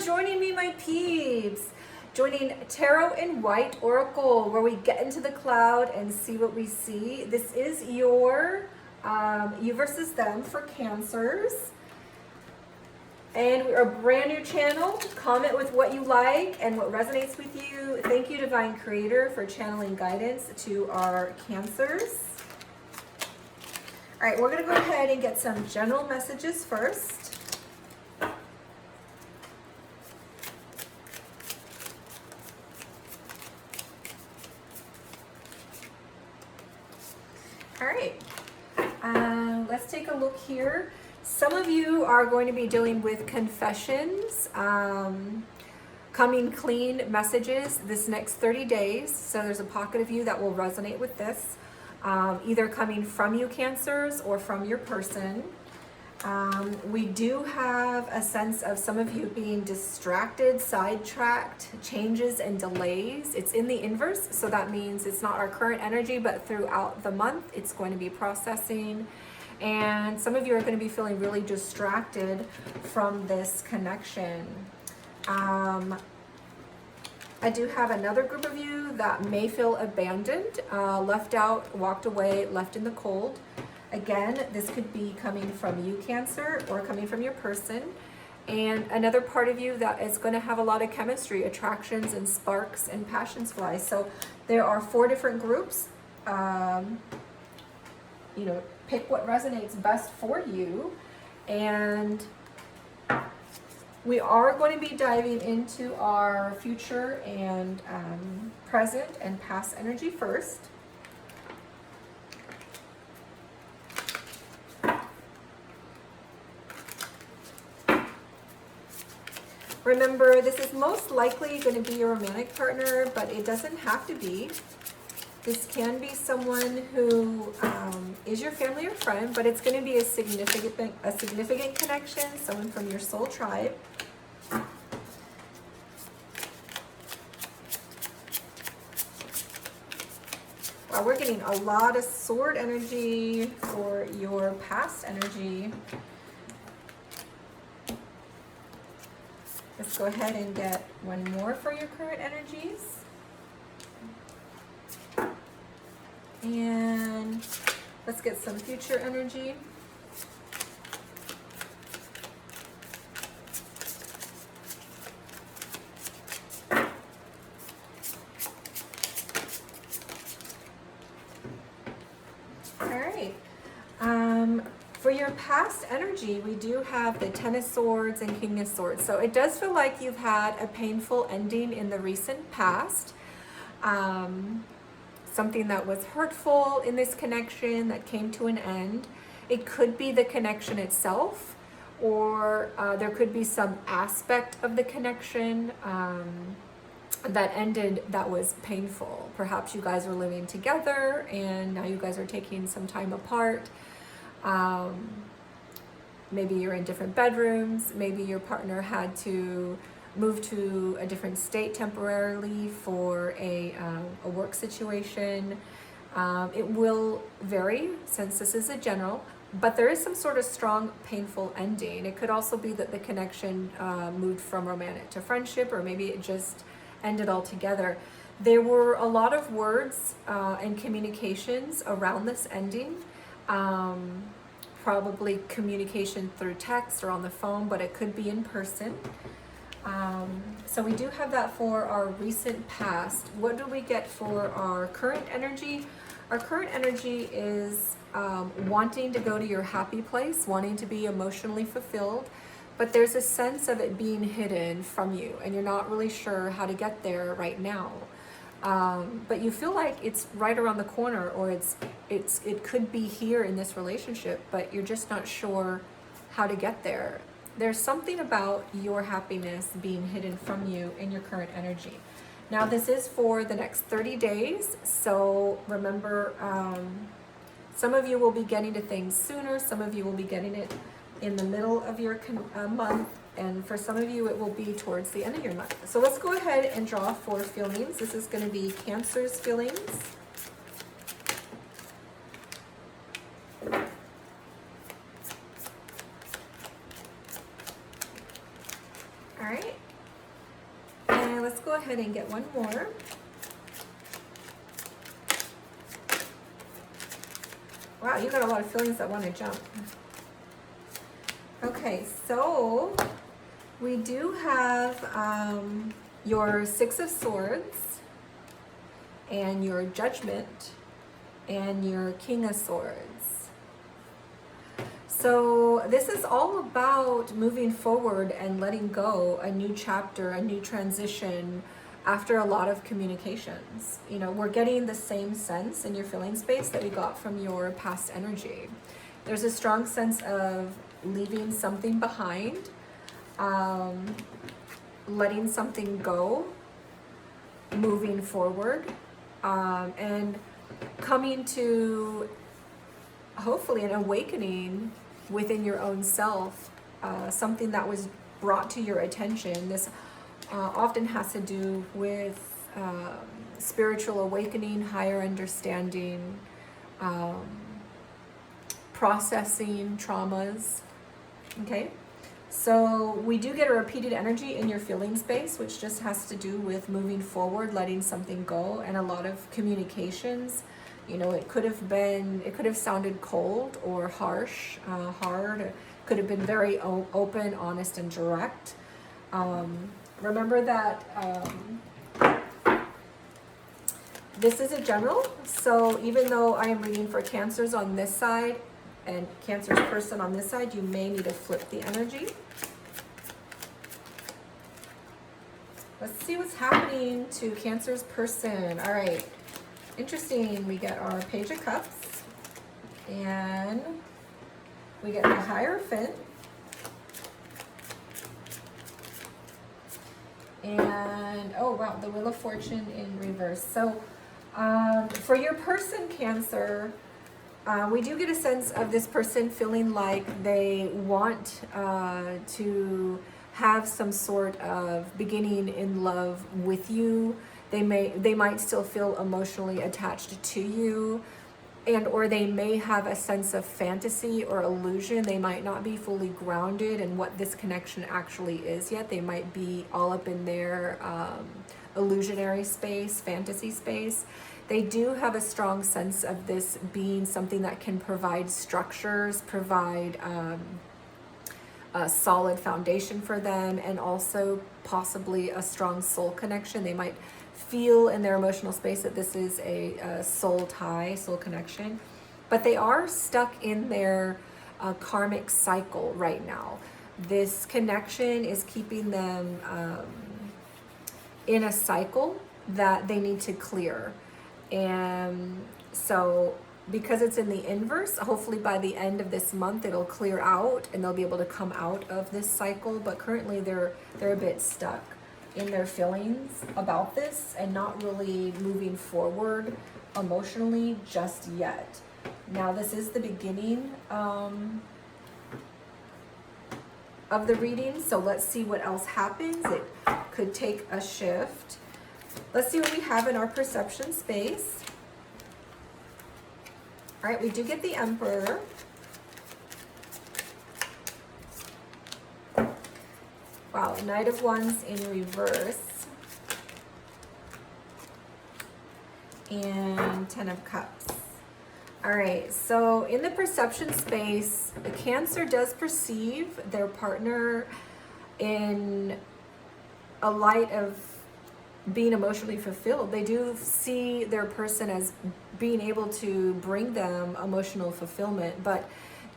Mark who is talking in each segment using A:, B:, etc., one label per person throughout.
A: joining me, my peeps. Joining Tarot in White Oracle, where we get into the cloud and see what we see. This is your you versus them for Cancers. And we are a brand new channel. Comment with what you like and what resonates with you. Thank you, Divine Creator, for channeling guidance to our Cancers. All right, we're going to go ahead and get some general messages first. All right, let's take a look here. Some of you are going to be dealing with confessions, coming clean messages this next 30 days. So there's a pocket of you that will resonate with this, either coming from you, Cancers, or from your person. We do have a sense of some of you being distracted, sidetracked, changes and delays. It's in the inverse, so that means it's not our current energy, but throughout the month, it's going to be processing. And some of you are going to be feeling really distracted from this connection. I do have another group of you that may feel abandoned, left out, walked away, left in the cold. Again, this could be coming from you, Cancer, or coming from your person. And another part of you that is going to have a lot of chemistry, attractions and sparks and passions fly. So there are 4 different groups. Pick what resonates best for you. And we are going to be diving into our future and present and past energy first. Remember, this is most likely going to be your romantic partner, but it doesn't have to be. This can be someone who is your family or friend, but it's going to be a significant connection, someone from your soul tribe. Wow, we're getting a lot of sword energy for your past energy. Let's go ahead and get one more for your current energies. And let's get some future energy. All right. For your past energy, we do have the Ten of Swords and King of Swords. So it does feel like you've had a painful ending in the recent past. Something that was hurtful in this connection that came to an end. It could be the connection itself, or there could be some aspect of the connection that ended that was painful. Perhaps you guys were living together and now you guys are taking some time apart. Maybe you're in different bedrooms. Maybe your partner had to move to a different state temporarily for a work situation. It will vary since this is a general, but there is some sort of strong, painful ending. It could also be that the connection moved from romantic to friendship, or maybe it just ended altogether. There were a lot of words and communications around this ending. Probably communication through text or on the phone, but it could be in person. So we do have that for our recent past. What do we get for our current energy? Our current energy is wanting to go to your happy place, wanting to be emotionally fulfilled, but there's a sense of it being hidden from you, and you're not really sure how to get there right now. But you feel like it's right around the corner, or it could be here in this relationship, but you're just not sure how to get there. There's something about your happiness being hidden from you in your current energy. Now, this is for the next 30 days. So remember, some of you will be getting to things sooner. Some of you will be getting it in the middle of your month. And for some of you, it will be towards the end of your month. So let's go ahead and draw 4 feelings. This is going to be Cancer's feelings. All right. go ahead and get one more. Wow, you got a lot of feelings that want to jump. Okay, so we do have your Six of Swords and your Judgment and your King of Swords. So this is all about moving forward and letting go, a new chapter, a new transition after a lot of communications. You know, we're getting the same sense in your feeling space that we got from your past energy. There's a strong sense of leaving something behind, letting something go, moving forward, and coming to hopefully an awakening within your own self, something that was brought to your attention. This often has to do with spiritual awakening, higher understanding, processing traumas. Okay, so we do get a repeated energy in your feeling space, which just has to do with moving forward, letting something go, and a lot of communications. You know, it could have sounded cold or harsh, hard. It could have been very open, honest, and direct. Remember that this is a general, so even though I am reading for Cancers on this side and Cancer's person on this side, you may need to flip the energy. Let's see what's happening to Cancer's person. All right. Interesting, we get our Page of Cups, and we get the Hierophant, and oh wow, the Wheel of Fortune in reverse. So for your person, Cancer, we do get a sense of this person feeling like they want to have some sort of beginning in love with you. They might still feel emotionally attached to you, and or they may have a sense of fantasy or illusion. They might not be fully grounded in what this connection actually is yet. They might be all up in their illusionary space, fantasy space. They do have a strong sense of this being something that can provide structures, provide a solid foundation for them, and also possibly a strong soul connection. They might feel in their emotional space that this is a soul tie, soul connection, but they are stuck in their karmic cycle right now. This connection is keeping them in a cycle that they need to clear. And so because it's in the inverse, hopefully by the end of this month it'll clear out and they'll be able to come out of this cycle, but currently they're a bit stuck in their feelings about this and not really moving forward emotionally just yet. Now this is the beginning of the reading, so let's see what else happens. It could take a shift. Let's see what we have in our perception space. All right, we do get the Emperor. Wow, Knight of Wands in reverse. And Ten of Cups. All right, so in the perception space, the Cancer does perceive their partner in a light of being emotionally fulfilled. They do see their person as being able to bring them emotional fulfillment, but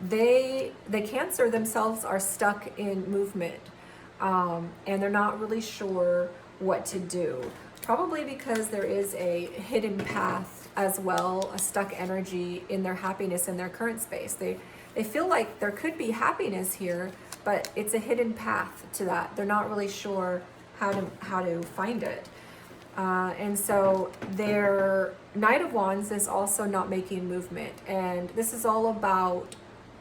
A: the Cancer themselves are stuck in movement. And they're not really sure what to do. Probably because there is a hidden path as well, a stuck energy in their happiness in their current space. They feel like there could be happiness here, but it's a hidden path to that. They're not really sure how to find it. And so their Knight of Wands is also not making movement. And this is all about,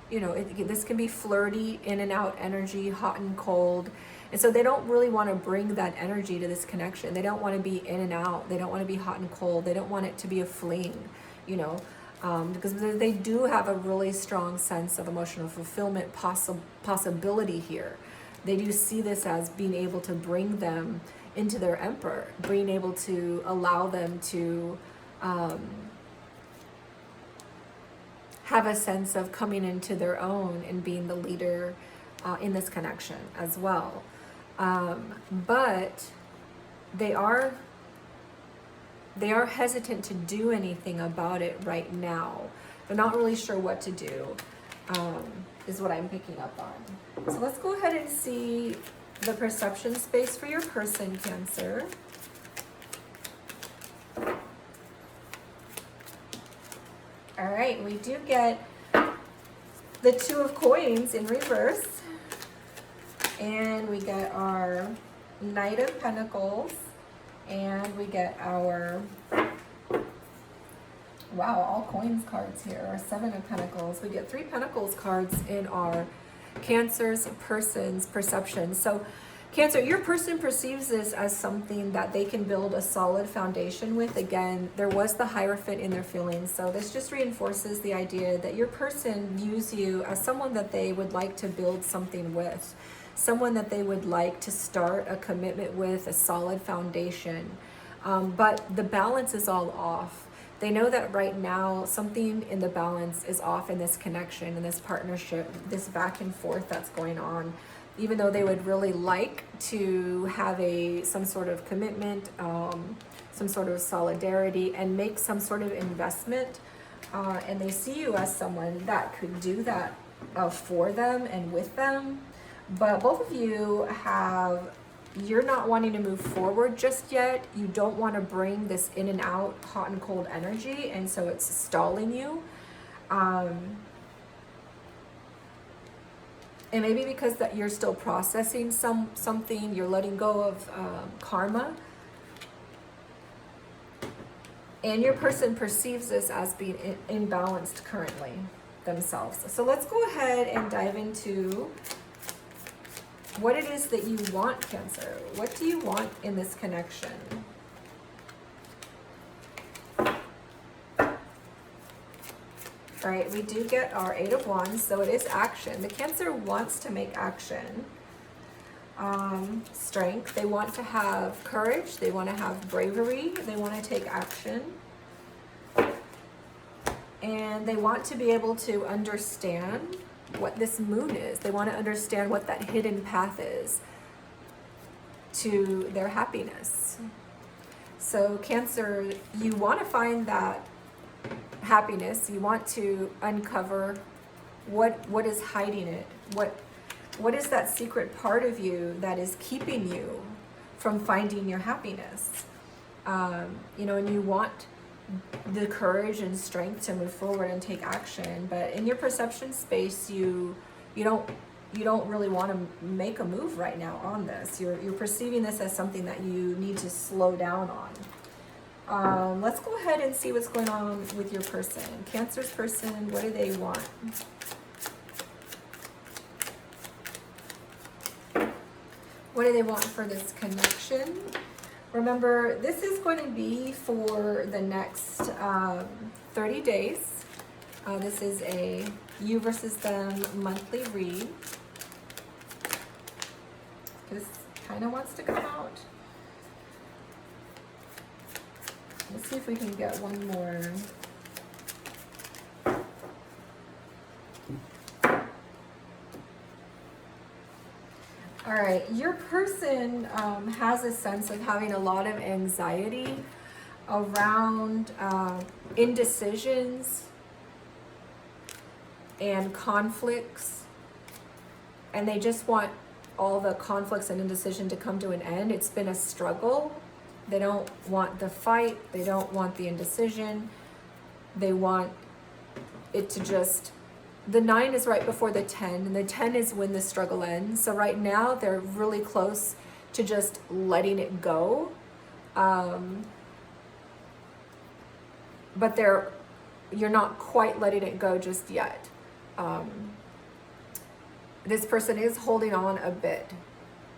A: you know, this can be flirty, in and out energy, hot and cold. And so they don't really want to bring that energy to this connection. They don't want to be in and out. They don't want to be hot and cold. They don't want it to be a fling, you know, because they do have a really strong sense of emotional fulfillment possibility here. They do see this as being able to bring them into their emperor, being able to allow them to have a sense of coming into their own and being the leader in this connection as well. But they are hesitant to do anything about it right now. They're not really sure what to do, is what I'm picking up on. So let's go ahead and see the perception space for your person, Cancer. All right, we do get the Two of Coins in reverse. And we get our Knight of Pentacles. And we get our, wow, all coins cards here, our Seven of Pentacles. We get 3 Pentacles cards in our Cancer's person's perception. So Cancer, your person perceives this as something that they can build a solid foundation with. Again, there was the Hierophant in their feelings. So this just reinforces the idea that your person views you as someone that they would like to build something with, someone that they would like to start a commitment with, a solid foundation. But the balance is all off. They know that right now something in the balance is off in this connection, in this partnership, this back and forth that's going on. Even though they would really like to have some sort of commitment, some sort of solidarity, and make some sort of investment, and they see you as someone that could do that for them and with them. But both of you you're not wanting to move forward just yet. You don't want to bring this in and out, hot and cold energy, and so it's stalling you. And maybe because that you're still processing something, you're letting go of karma. And your person perceives this as being imbalanced currently themselves. So let's go ahead and dive into what it is that you want, Cancer. What do you want in this connection? All right, we do get our 8 of Wands, so it is action. The Cancer wants to make action. Strength. They want to have courage. They want to have bravery. They want to take action. And they want to be able to understand what this moon is. They want to understand what that hidden path is to their happiness. So Cancer, you want to find that happiness. You want to uncover what is hiding it. What is that secret part of you that is keeping you from finding your happiness? You know, and you want the courage and strength to move forward and take action, but in your perception space, you don't really want to make a move right now on this. You're perceiving this as something that you need to slow down on. Let's go ahead and see what's going on with your person. Cancer's person, what do they want? What do they want for this connection? Remember, this is going to be for the next 30 days. This is a you versus them monthly read. This kind of wants to come out. Let's see if we can get one more. All right, your person has a sense of having a lot of anxiety around indecisions and conflicts, and they just want all the conflicts and indecision to come to an end. It's been a struggle. They don't want the fight. They don't want the indecision. They want it to just... The 9 is right before the 10, and the 10 is when the struggle ends. So right now, they're really close to just letting it go. But you're not quite letting it go just yet. This person is holding on a bit,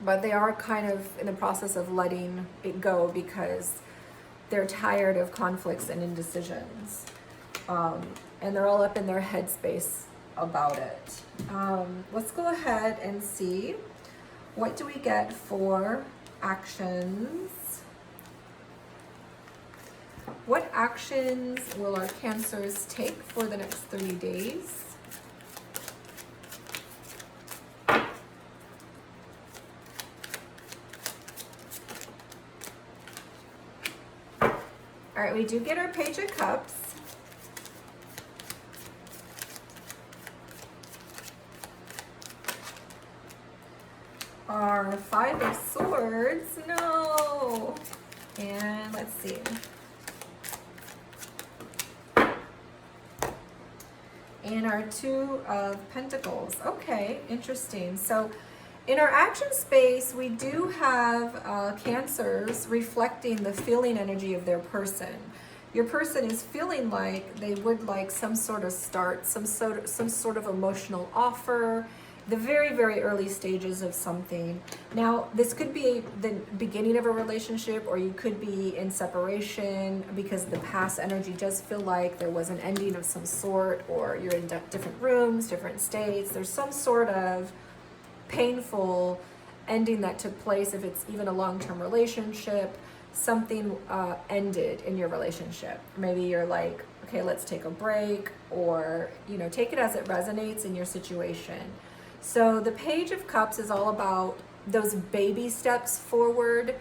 A: but they are kind of in the process of letting it go because they're tired of conflicts and indecisions. And they're all up in their headspace about it. Let's go ahead and see, what do we get for actions. What actions will our Cancers take for the next 30 days? All right, we do get our Page of Cups. Our Five of Swords, no. And let's see. And our Two of Pentacles. Okay, interesting. So in our action space, we do have Cancers reflecting the feeling energy of their person. Your person is feeling like they would like some sort of start, some sort of emotional offer, the very, very early stages of something. Now, this could be the beginning of a relationship, or you could be in separation because the past energy does feel like there was an ending of some sort, or you're in different rooms, different states. There's some sort of painful ending that took place. If it's even a long-term relationship, something ended in your relationship. Maybe you're like, okay, let's take a break, or, you know, take it as it resonates in your situation. So the Page of Cups is all about those baby steps forward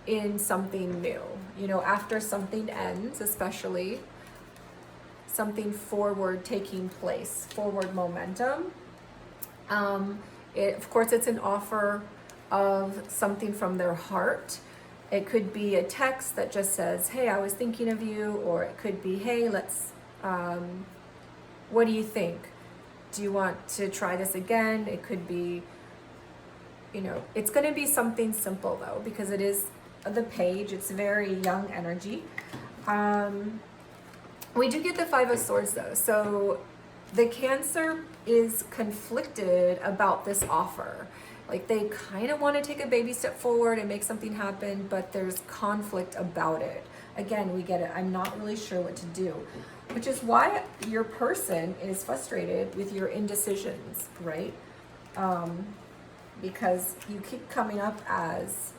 A: in something new. You know, after something ends, especially something forward taking place, forward momentum. Of course, it's an offer of something from their heart. It could be a text that just says, hey, I was thinking of you, or it could be, hey, let's, what do you think? Do you want to try this again? It could be, you know, it's going to be something simple though, because it is the Page. It's very young energy. We do get the Five of Swords though. So the Cancer is conflicted about this offer. Like they kind of want to take a baby step forward and make something happen, but there's conflict about it. Again, we get it. I'm not really sure what to do, which is why your person is frustrated with your indecisions, right? Because you keep coming up as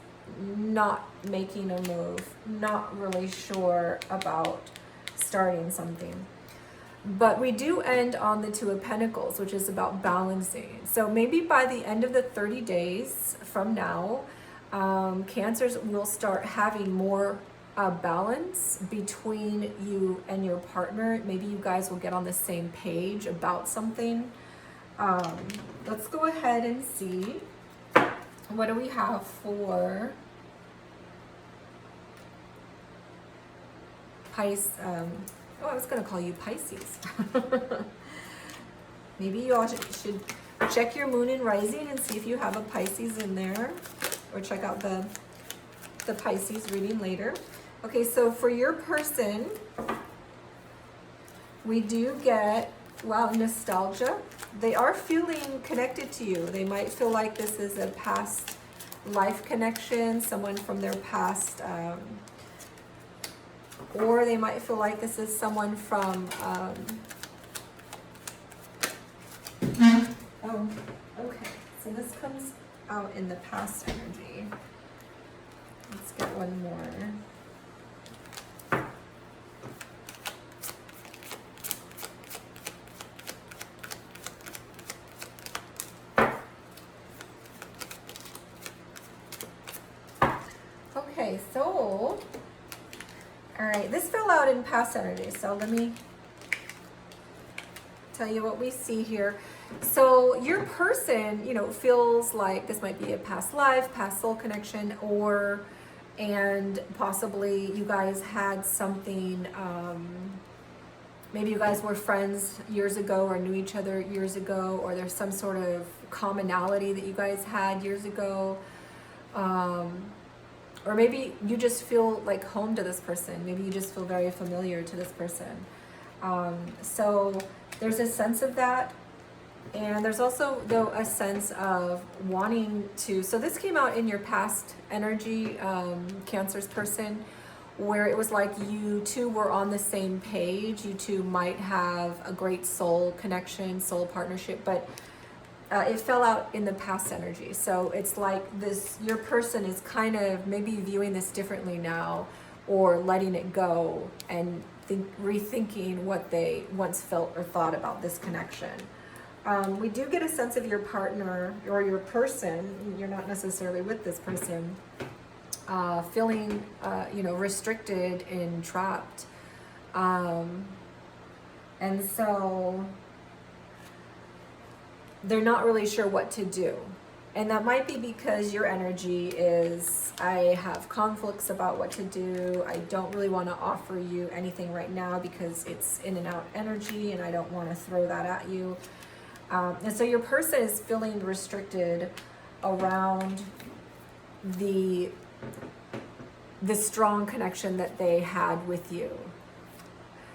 A: not making a move, not really sure about starting something. But we do end on the Two of Pentacles, which is about balancing. So maybe by the end of the 30 days from now, Cancers will start having more balance between you and your partner. Maybe you guys will get on the same page about something. Let's go ahead and see. What do we have for Pisces? Oh, I was going to call you Pisces. Maybe you all should check your moon and rising and see if you have a Pisces in there, or check out the Pisces reading later. Okay, so for your person, we do get, wow, nostalgia. They are feeling connected to you. They might feel like this is a past life connection, someone from their past, or they might feel like this is someone from, oh, okay, so this comes out in the past energy. Let's get one more. Okay, so, all right, this fell out in past energy, so let me tell you what we see here. So your person, you know, feels like this might be a past life, past soul connection, and possibly you guys had something, maybe you guys were friends years ago or knew each other years ago, or there's some sort of commonality that you guys had years ago. Or maybe you just feel like home to this person. Maybe you just feel very familiar to this person. So there's a sense of that. And there's also, though, a sense of wanting to, so this came out in your past energy, Cancer's person, where it was like you two were on the same page. You two might have a great soul connection, soul partnership, but it fell out in the past energy. So it's like this, your person is kind of maybe viewing this differently now, or letting it go and rethinking what they once felt or thought about this connection. We do get a sense of your partner or your person, you're not necessarily with this person, feeling, restricted and trapped. And so they're not really sure what to do. And that might be because your energy is, I have conflicts about what to do. I don't really want to offer you anything right now because it's in and out energy and I don't want to throw that at you. And so your person is feeling restricted around the strong connection that they had with you.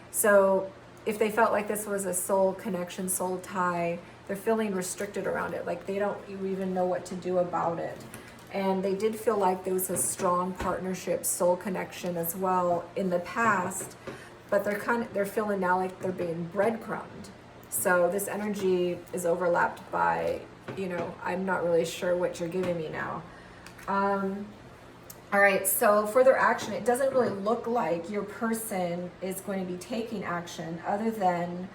A: So if they felt like this was a soul connection, soul tie, they're feeling restricted around it, like they don't even know what to do about it. And they did feel like there was a strong partnership, soul connection as well in the past, but they're feeling now like they're being breadcrumbed. So this energy is overlapped by, I'm not really sure what you're giving me now. All right, so further action, it doesn't really look like your person is going to be taking action other than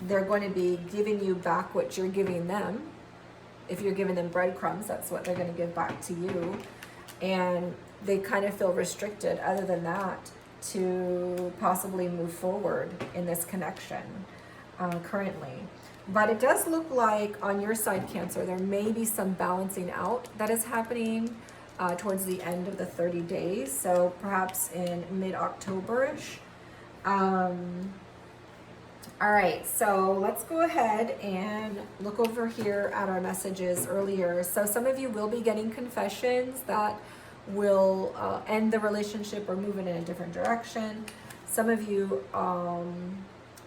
A: they're going to be giving you back what you're giving them. If you're giving them breadcrumbs, that's what they're going to give back to you. And they kind of feel restricted other than that to possibly move forward in this connection currently. But it does look like on your side, Cancer, there may be some balancing out that is happening towards the end of the 30 days. So perhaps in mid-October-ish. All right, so let's go ahead and look over here at our messages earlier. So some of you will be getting confessions that will end the relationship or move it in a different direction. Some of you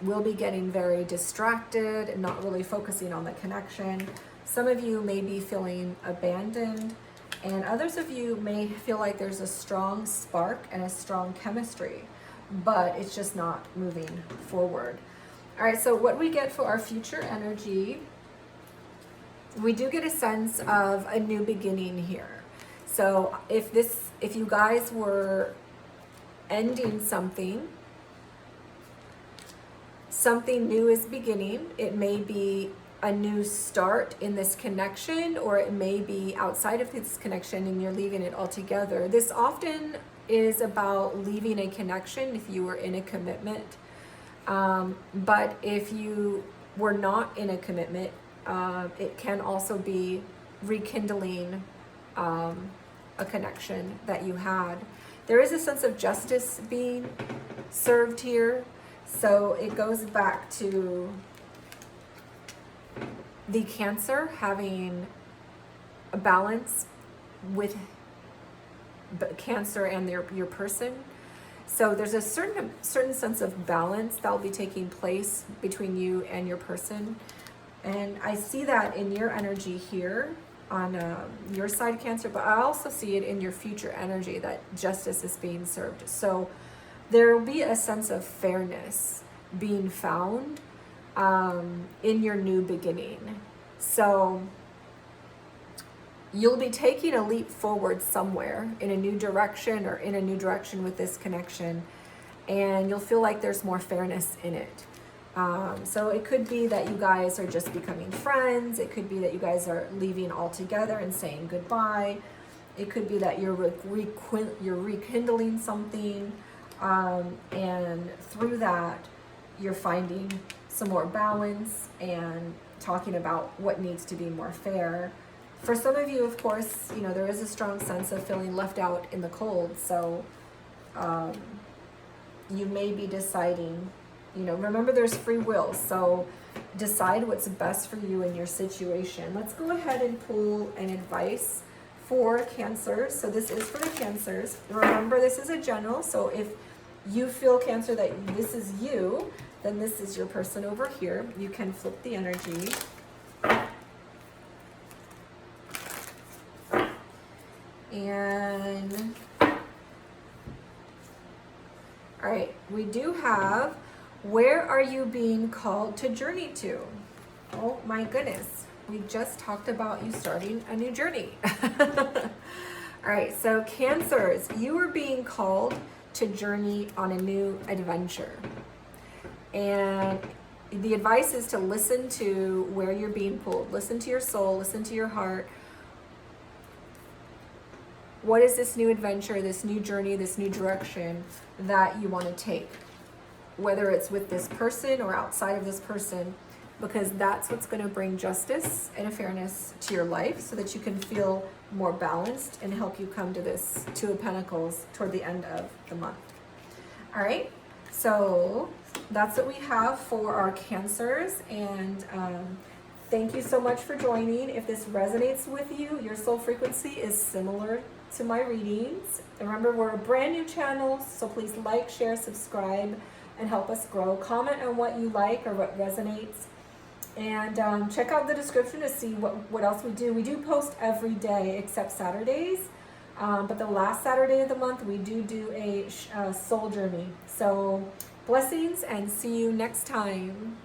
A: will be getting very distracted and not really focusing on the connection. Some of you may be feeling abandoned, and others of you may feel like there's a strong spark and a strong chemistry, but it's just not moving forward. All right, so what we get for our future energy, we do get a sense of a new beginning here. So if you guys were ending something new is beginning. It may be a new start in this connection, or it may be outside of this connection and you're leaving it altogether. This often is about leaving a connection if you were in a commitment. But if you were not in a commitment, it can also be rekindling a connection that you had. There is a sense of justice being served here. So it goes back to the Cancer having a balance with Cancer and your person. So there's a certain sense of balance that will be taking place between you and your person. And I see that in your energy here on your side, Cancer, but I also see it in your future energy that justice is being served. So there will be a sense of fairness being found in your new beginning. So you'll be taking a leap forward somewhere in a new direction or in a new direction with this connection, and you'll feel like there's more fairness in it. So it could be that you guys are just becoming friends. It could be that you guys are leaving altogether and saying goodbye. It could be that you're rekindling something, and through that you're finding some more balance and talking about what needs to be more fair. For some of you, of course, there is a strong sense of feeling left out in the cold. So you may be deciding, remember there's free will. So decide what's best for you in your situation. Let's go ahead and pull an advice for Cancers. So this is for the Cancers. Remember, this is a general. So if you feel, Cancer, that this is you, then this is your person over here. You can flip the energy. And all right, we do have, where are you being called to journey to? Oh my goodness. We just talked about you starting a new journey. All right, so Cancers, you are being called to journey on a new adventure. And the advice is to listen to where you're being pulled. Listen to your soul, listen to your heart. What is this new adventure, this new journey, this new direction that you want to take? Whether it's with this person or outside of this person, because that's what's going to bring justice and a fairness to your life so that you can feel more balanced and help you come to this Two of Pentacles toward the end of the month. All right, so that's what we have for our Cancers, and thank you so much for joining. If this resonates with you, your soul frequency is similar to my readings. Remember, we're a brand new channel, so please like, share, subscribe, and help us grow. Comment on what you like or what resonates. And check out the description to see what else we do. We do post every day except Saturdays. But the last Saturday of the month, we do a soul journey. So blessings and see you next time.